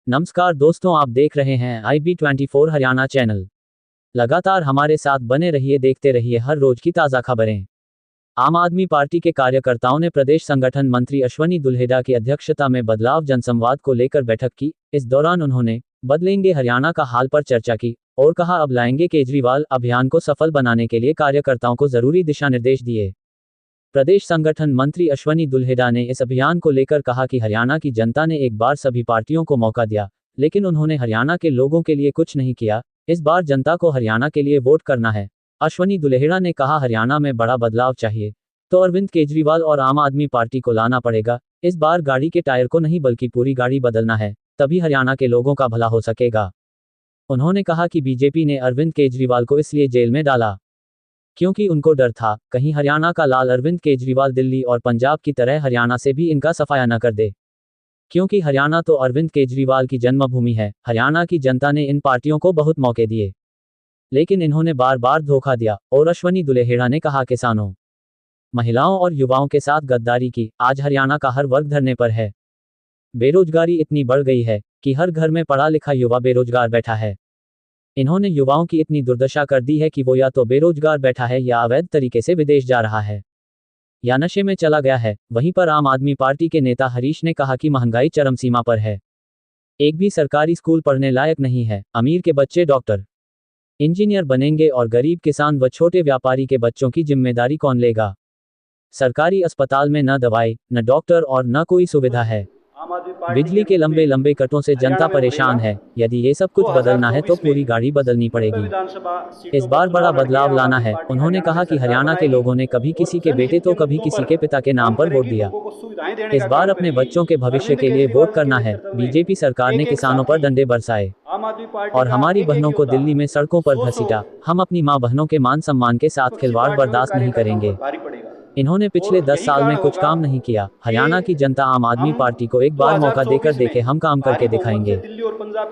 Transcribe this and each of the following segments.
नमस्कार दोस्तों, आप देख रहे हैं IB24 हरियाणा चैनल। लगातार हमारे साथ बने रहिए, देखते रहिए हर रोज की ताज़ा खबरें। आम आदमी पार्टी के कार्यकर्ताओं ने प्रदेश संगठन मंत्री अश्वनी दुल्हेड़ा की अध्यक्षता में बदलाव जनसंवाद को लेकर बैठक की। इस दौरान उन्होंने बदलेंगे हरियाणा का हाल पर चर्चा की और कहा, अब लाएंगे केजरीवाल अभियान को सफल बनाने के लिए कार्यकर्ताओं को जरूरी दिशा निर्देश दिए। प्रदेश संगठन मंत्री अश्वनी दुल्हेड़ा ने इस अभियान को लेकर कहा कि हरियाणा की जनता ने एक बार सभी पार्टियों को मौका दिया, लेकिन उन्होंने हरियाणा के लोगों के लिए कुछ नहीं किया। इस बार जनता को हरियाणा के लिए वोट करना है। अश्वनी दुल्हेड़ा ने कहा, हरियाणा में बड़ा बदलाव चाहिए तो अरविंद केजरीवाल और आम आदमी पार्टी को लाना पड़ेगा। इस बार गाड़ी के टायर को नहीं बल्कि पूरी गाड़ी बदलना है, तभी हरियाणा के लोगों का भला हो सकेगा। उन्होंने कहा कि बीजेपी ने अरविंद केजरीवाल को इसलिए जेल में डाला क्योंकि उनको डर था कहीं हरियाणा का लाल अरविंद केजरीवाल दिल्ली और पंजाब की तरह हरियाणा से भी इनका सफाया न कर दे, क्योंकि हरियाणा तो अरविंद केजरीवाल की जन्मभूमि है। हरियाणा की जनता ने इन पार्टियों को बहुत मौके दिए, लेकिन इन्होंने बार बार धोखा दिया। और अश्वनी दुल्हेड़ा ने कहा, किसानों, महिलाओं और युवाओं के साथ गद्दारी की। आज हरियाणा का हर वर्ग धरने पर है। बेरोजगारी इतनी बढ़ गई है कि हर घर में पढ़ा लिखा युवा बेरोजगार बैठा है। इन्होंने युवाओं की इतनी दुर्दशा कर दी है कि वो या तो बेरोजगार बैठा है या अवैध तरीके से विदेश जा रहा है या नशे में चला गया है। वहीं पर आम आदमी पार्टी के नेता हरीश ने कहा कि महंगाई चरम सीमा पर है, एक भी सरकारी स्कूल पढ़ने लायक नहीं है। अमीर के बच्चे डॉक्टर इंजीनियर बनेंगे और गरीब किसान व छोटे व्यापारी के बच्चों की जिम्मेदारी कौन लेगा? सरकारी अस्पताल में न दवाई, न डॉक्टर और न कोई सुविधा है। बिजली के लंबे लंबे कटों से जनता परेशान है। यदि ये सब कुछ बदलना है तो पूरी गाड़ी बदलनी पड़ेगी। इस बार बड़ा बदलाव लाना है। उन्होंने कहा कि हरियाणा के लोगों ने कभी किसी के बेटे तो कभी किसी के पिता के नाम पर वोट दिया। इस बार अपने बच्चों के भविष्य के लिए वोट करना है। बीजेपी सरकार ने किसानों पर डंडे बरसाए और हमारी बहनों को दिल्ली में सड़कों पर घसीटा। हम अपनी मां बहनों के मान सम्मान के साथ खिलवाड़ बर्दाश्त नहीं करेंगे। इन्होंने पिछले 10 साल में कुछ काम नहीं किया। हरियाणा की जनता आम आदमी पार्टी को एक बार मौका देकर देखे, हम काम करके दिखाएंगे।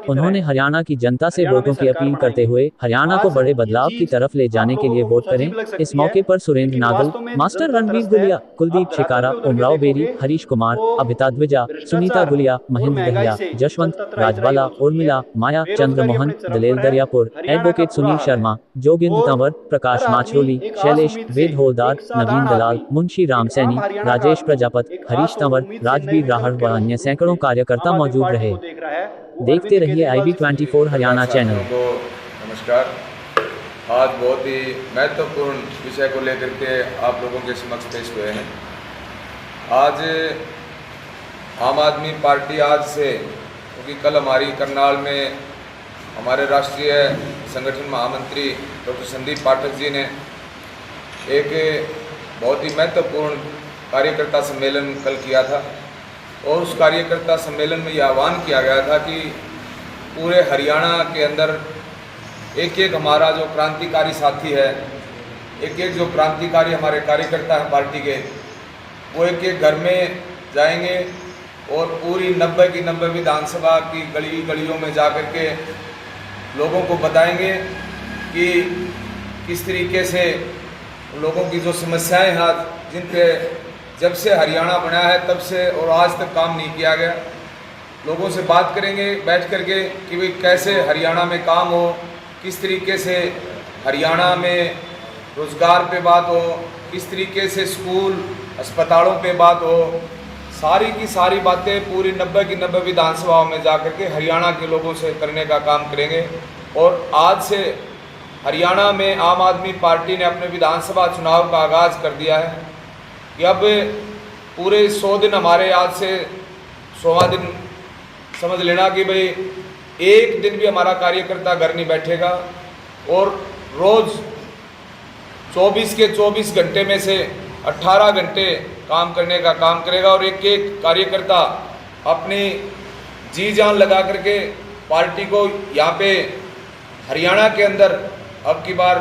उन्होंने हरियाणा की जनता से वोटों की अपील करते हुए हरियाणा को बड़े बदलाव की तरफ ले जाने के लिए वोट करें। इस मौके पर सुरेंद्र नागल, मास्टर रणवीर गुलिया, कुलदीप शिकारा, उमराव बेरी, हरीश कुमार, अभिता द्विजा, सुनीता गुलिया, महेंद्र दहिया, जशवंत राजबाला, उर्मिला, माया, चंद्रमोहन, दलेल दरियापुर, एडवोकेट सुनील शर्मा, जोगिंद्र तंवर, प्रकाश माचरोली, शैलेश, वेद होलदार, नवीन दलाल, मुंशी राम सैनी, राजेश प्रजापत, हरीश तंवर, राजबीर राहड़ व अन्य सैकड़ों कार्यकर्ता मौजूद रहे। देखते रहिए IB24 हरियाणा चैनल। नमस्कार। आज बहुत ही महत्वपूर्ण विषय को लेकर के आप लोगों के समक्ष पेश हुए हैं। आज आम आदमी पार्टी आज से, क्योंकि कल हमारी करनाल में हमारे राष्ट्रीय संगठन महामंत्री डॉक्टर संदीप पाठक जी ने एक बहुत ही महत्वपूर्ण कार्यकर्ता सम्मेलन कल किया था और उस कार्यकर्ता सम्मेलन में यह आह्वान किया गया था कि पूरे हरियाणा के अंदर एक एक हमारा जो क्रांतिकारी साथी है, एक एक जो क्रांतिकारी हमारे कार्यकर्ता हैं पार्टी के, वो एक एक घर में जाएंगे और पूरी 90 की 90 विधानसभा की गली गलियों में जा कर के लोगों को बताएंगे कि किस तरीके से लोगों की जो समस्याएं हैं, जिन पे जब से हरियाणा बना है तब से और आज तक काम नहीं किया गया, लोगों से बात करेंगे बैठ करके कि भाई कैसे हरियाणा में काम हो, किस तरीके से हरियाणा में रोज़गार पे बात हो, किस तरीके से स्कूल अस्पतालों पे बात हो। सारी की सारी बातें पूरी 90 की 90 विधानसभाओं में जा कर के हरियाणा के लोगों से करने का काम करेंगे। और आज से हरियाणा में आम आदमी पार्टी ने अपने विधानसभा चुनाव का आगाज़ कर दिया है कि अब पूरे 100 दिन हमारे, आज से 100वां दिन समझ लेना कि भाई एक दिन भी हमारा कार्यकर्ता घर नहीं बैठेगा और रोज़ 24 के 24 घंटे में से 18 घंटे काम करने का काम करेगा और एक एक कार्यकर्ता अपनी जी जान लगा करके पार्टी को यहाँ पे हरियाणा के अंदर अब की बार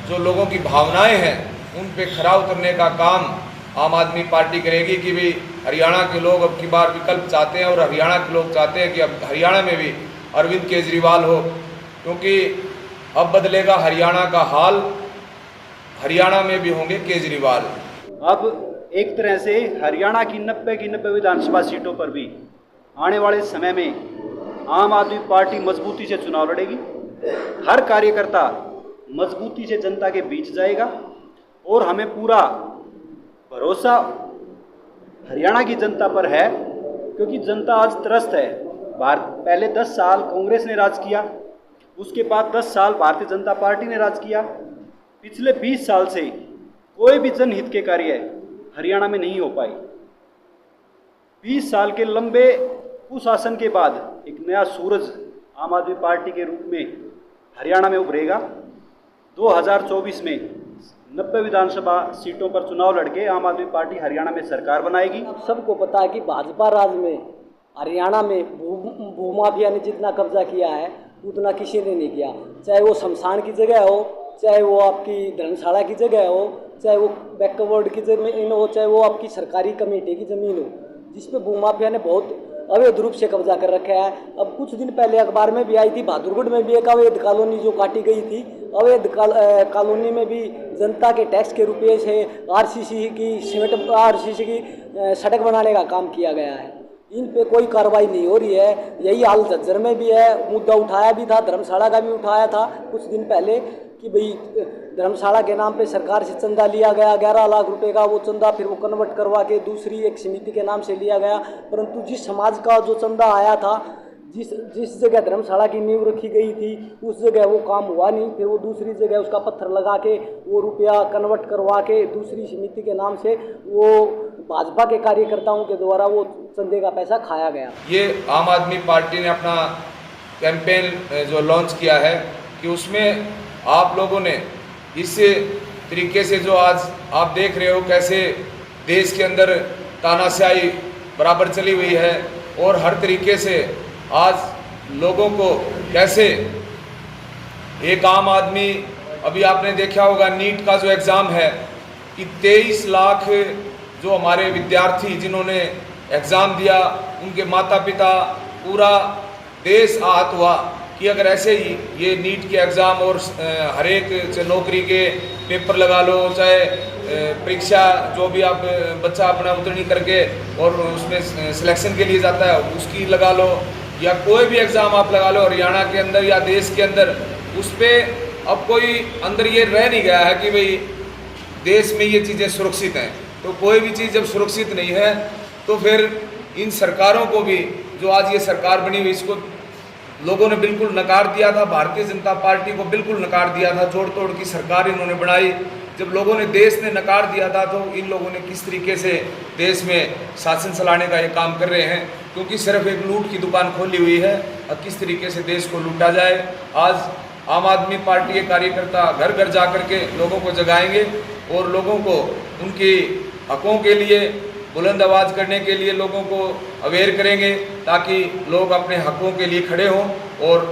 जो लोगों की भावनाएं हैं उन पे खरा उतरने का काम आम आदमी पार्टी करेगी कि भाई हरियाणा के लोग अब की बार विकल्प चाहते हैं और हरियाणा के लोग चाहते हैं कि अब हरियाणा में भी अरविंद केजरीवाल हो, क्योंकि अब बदलेगा हरियाणा का हाल, हरियाणा में भी होंगे केजरीवाल। अब एक तरह से हरियाणा की 90 विधानसभा सीटों पर भी आने वाले समय में आम आदमी पार्टी मजबूती से चुनाव लड़ेगी। हर कार्यकर्ता मजबूती से जनता के बीच जाएगा और हमें पूरा भरोसा हरियाणा की जनता पर है, क्योंकि जनता आज त्रस्त है। पहले 10 साल कांग्रेस ने राज किया, उसके बाद 10 साल भारतीय जनता पार्टी ने राज किया। पिछले 20 साल से कोई भी जनहित के कार्य हरियाणा में नहीं हो पाई। 20 साल के लंबे कुशासन के बाद एक नया सूरज आम आदमी पार्टी के रूप में हरियाणा में उभरेगा। 2024 में 90 विधानसभा सीटों पर चुनाव लड़के आम आदमी पार्टी हरियाणा में सरकार बनाएगी। अब सबको पता है कि भाजपा राज में हरियाणा में भूमाफिया ने जितना कब्जा किया है उतना किसी ने नहीं किया। चाहे वो शमशान की जगह हो, चाहे वो आपकी धर्मशाला की जगह हो, चाहे वो बैकवर्ड की जमीन हो, चाहे वो आपकी सरकारी कमेटी की ज़मीन हो, जिस पे भूमाफिया ने बहुत अवैध रूप से कब्जा कर रखा है। अब कुछ दिन पहले अखबार में भी आई थी, बहादुरगढ़ में भी एक अवैध कॉलोनी जो काटी गई थी। अवैध कॉलोनी में भी जनता के टैक्स के रुपये से आरसीसी की सड़क बनाने का काम किया गया है। इन पे कोई कार्रवाई नहीं हो रही है। यही हाल झज्जर में भी है। मुद्दा उठाया भी था, धर्मशाला का भी उठाया था कुछ दिन पहले कि भाई धर्मशाला के नाम पे सरकार से चंदा लिया गया 11 लाख रुपए का। वो चंदा फिर वो कन्वर्ट करवा के दूसरी एक समिति के नाम से लिया गया, परंतु जिस समाज का जो चंदा आया था, जिस जगह धर्मशाला की नींव रखी गई थी, उस जगह वो काम हुआ नहीं। फिर वो दूसरी जगह उसका पत्थर लगा के वो रुपया कन्वर्ट करवा के दूसरी समिति के नाम से वो भाजपा के कार्यकर्ताओं के द्वारा वो चंदे का पैसा खाया गया। ये आम आदमी पार्टी ने अपना कैंपेन जो लॉन्च किया है कि उसमें आप लोगों ने इस तरीके से जो आज आप देख रहे हो कैसे देश के अंदर तानाशाही बराबर चली हुई है और हर तरीके से आज लोगों को कैसे एक आम आदमी, अभी आपने देखा होगा नीट का जो एग्ज़ाम है कि 23 लाख जो हमारे विद्यार्थी जिन्होंने एग्ज़ाम दिया, उनके माता पिता, पूरा देश आहत हुआ कि अगर ऐसे ही ये नीट के एग्ज़ाम और हर एक नौकरी के पेपर लगा लो, चाहे परीक्षा जो भी आप बच्चा अपना उत्तीर्ण करके और उसमें सिलेक्शन के लिए जाता है उसकी लगा लो, या कोई भी एग्ज़ाम आप लगा लो हरियाणा के अंदर या देश के अंदर, उस पर अब कोई अंदर ये रह नहीं गया है कि भाई देश में ये चीज़ें सुरक्षित हैं। तो कोई भी चीज़ जब सुरक्षित नहीं है तो फिर इन सरकारों को भी, जो आज ये सरकार बनी हुई, इसको लोगों ने बिल्कुल नकार दिया था। भारतीय जनता पार्टी को बिल्कुल नकार दिया था। जोड़ तोड़ की सरकार इन्होंने बनाई। जब लोगों ने, देश ने नकार दिया था, तो इन लोगों ने किस तरीके से देश में शासन चलाने का ये काम कर रहे हैं, क्योंकि सिर्फ एक लूट की दुकान खोली हुई है। अब किस तरीके से देश को लूटा जाए, आज आम आदमी पार्टी के कार्यकर्ता घर घर जा कर के लोगों को जगाएंगे और लोगों को उनकी हकों के लिए बुलंद आवाज़ करने के लिए लोगों को अवेयर करेंगे, ताकि लोग अपने हकों के लिए खड़े हों। और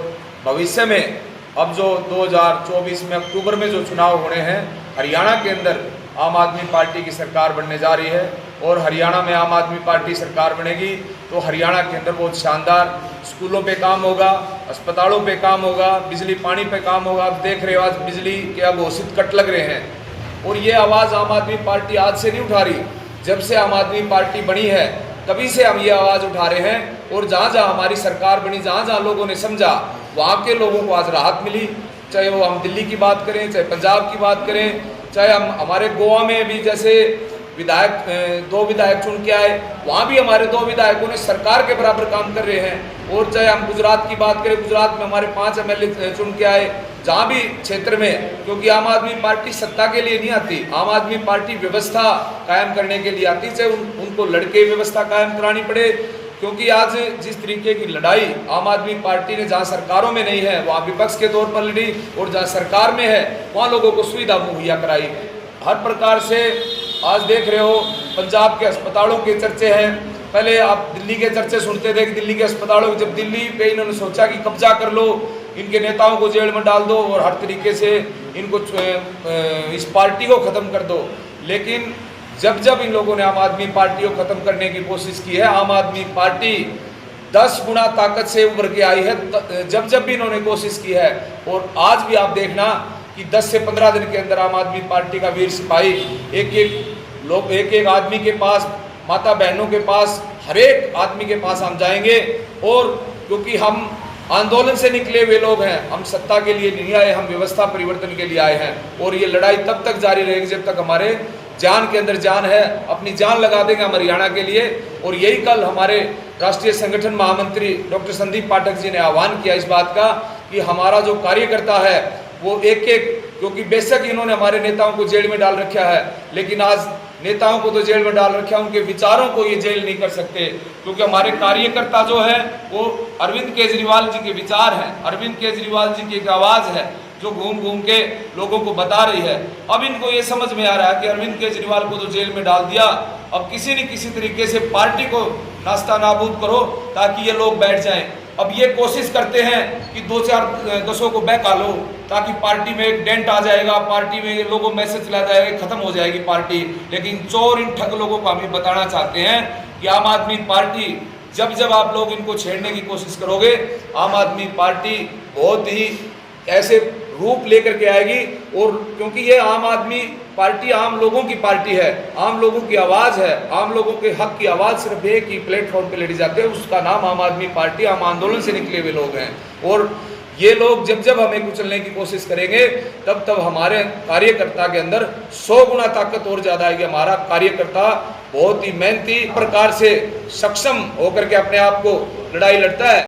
भविष्य में अब जो 2024 में अक्टूबर में जो चुनाव होने हैं, हरियाणा के अंदर आम आदमी पार्टी की सरकार बनने जा रही है और हरियाणा में आम आदमी पार्टी सरकार बनेगी तो हरियाणा के अंदर बहुत शानदार स्कूलों पे काम होगा, अस्पतालों पे काम होगा, बिजली पानी पे काम होगा। आप देख रहे हो आज बिजली के अघोषित कट लग रहे हैं और ये आवाज़ आम आदमी पार्टी आज से नहीं उठा रही। जब से आम आदमी पार्टी बनी है तभी से हम ये आवाज़ उठा रहे हैं और जहाँ जहाँ हमारी सरकार बनी, जहाँ जहाँ लोगों ने समझा, वहाँ के लोगों को आज राहत मिली। चाहे वो हम दिल्ली की बात करें, चाहे पंजाब की बात करें, चाहे हम हमारे गोवा में भी जैसे विधायक 2 विधायक चुन के आए, वहाँ भी हमारे 2 विधायकों ने सरकार के बराबर काम कर रहे हैं। और चाहे हम गुजरात की बात करें, गुजरात में हमारे 5 MLA चुन के आए, जहाँ भी क्षेत्र में, क्योंकि आम आदमी पार्टी सत्ता के लिए नहीं आती, आम आदमी पार्टी व्यवस्था कायम करने के लिए आती। चाहे उनको लड़के व्यवस्था कायम करानी पड़े, क्योंकि आज जिस तरीके की लड़ाई आम आदमी पार्टी ने जहाँ सरकारों में नहीं है वहाँ विपक्ष के तौर पर लड़ी, और जहाँ सरकार में है वहाँ लोगों को सुविधा मुहैया कराई। हर प्रकार से आज देख रहे हो पंजाब के अस्पतालों के चर्चे हैं। पहले आप दिल्ली के चर्चे सुनते थे कि दिल्ली के अस्पतालों, जब दिल्ली पे इन्होंने सोचा कि कब्जा कर लो, इनके नेताओं को जेल में डाल दो और हर तरीके से इनको इस पार्टी को ख़त्म कर दो, लेकिन जब जब इन लोगों ने आम आदमी पार्टी को ख़त्म करने की कोशिश की है, आम आदमी पार्टी 10 गुना ताकत से उभर के आई है जब जब भी इन्होंने कोशिश की है। और आज भी आप देखना कि 10 से 15 दिन के अंदर आम आदमी पार्टी का वीर सिपाही, एक एक आदमी के पास, माता बहनों के पास, हर एक आदमी के पास हम जाएंगे और क्योंकि हम आंदोलन से निकले हुए लोग हैं, हम सत्ता के लिए नहीं आए, हम व्यवस्था परिवर्तन के लिए आए हैं। और ये लड़ाई तब तक जारी रहेगी जब तक हमारे जान के अंदर जान है, अपनी जान लगा देंगे हम हरियाणा के लिए। और यही कल हमारे राष्ट्रीय संगठन महामंत्री डॉक्टर संदीप पाठक जी ने आह्वान किया इस बात का कि हमारा जो कार्यकर्ता है वो एक एक, क्योंकि बेशक इन्होंने हमारे नेताओं को जेल में डाल रखा है, लेकिन आज नेताओं को तो जेल में डाल रखा है, उनके विचारों को ये जेल नहीं कर सकते, क्योंकि हमारे कार्यकर्ता जो है वो अरविंद केजरीवाल जी के विचार हैं, अरविंद केजरीवाल जी की एक आवाज़ है जो घूम घूम के लोगों को बता रही है। अब इनको ये समझ में आ रहा है कि अरविंद केजरीवाल को तो जेल में डाल दिया, अब किसी न किसी तरीके से पार्टी को नास्ता नाबूद करो ताकि ये लोग बैठ जाएं। अब ये कोशिश करते हैं कि 2-4 दसों को बहका लो ताकि पार्टी में एक डेंट आ जाएगा, पार्टी में लोगों मैसेज चला जाएगा, खत्म हो जाएगी पार्टी। लेकिन चोर इन ठग लोगों को हम ये बताना चाहते हैं कि आम आदमी पार्टी, जब जब आप लोग इनको छेड़ने की कोशिश करोगे, आम आदमी पार्टी बहुत ही ऐसे रूप लेकर के आएगी। और क्योंकि ये आम आदमी पार्टी आम लोगों की पार्टी है, आम लोगों की आवाज़ है, आम लोगों के हक की आवाज़ सिर्फ एक ही प्लेटफॉर्म पे लड़ी जाती है, उसका नाम आम आदमी पार्टी, आम आंदोलन से निकले हुए लोग हैं। और ये लोग जब जब हमें कुचलने की कोशिश करेंगे तब तब हमारे कार्यकर्ता के अंदर 100 गुना ताकत और ज़्यादा आएगी। हमारा कार्यकर्ता बहुत ही मेहनती प्रकार से सक्षम होकर के अपने आप को लड़ाई लड़ता है।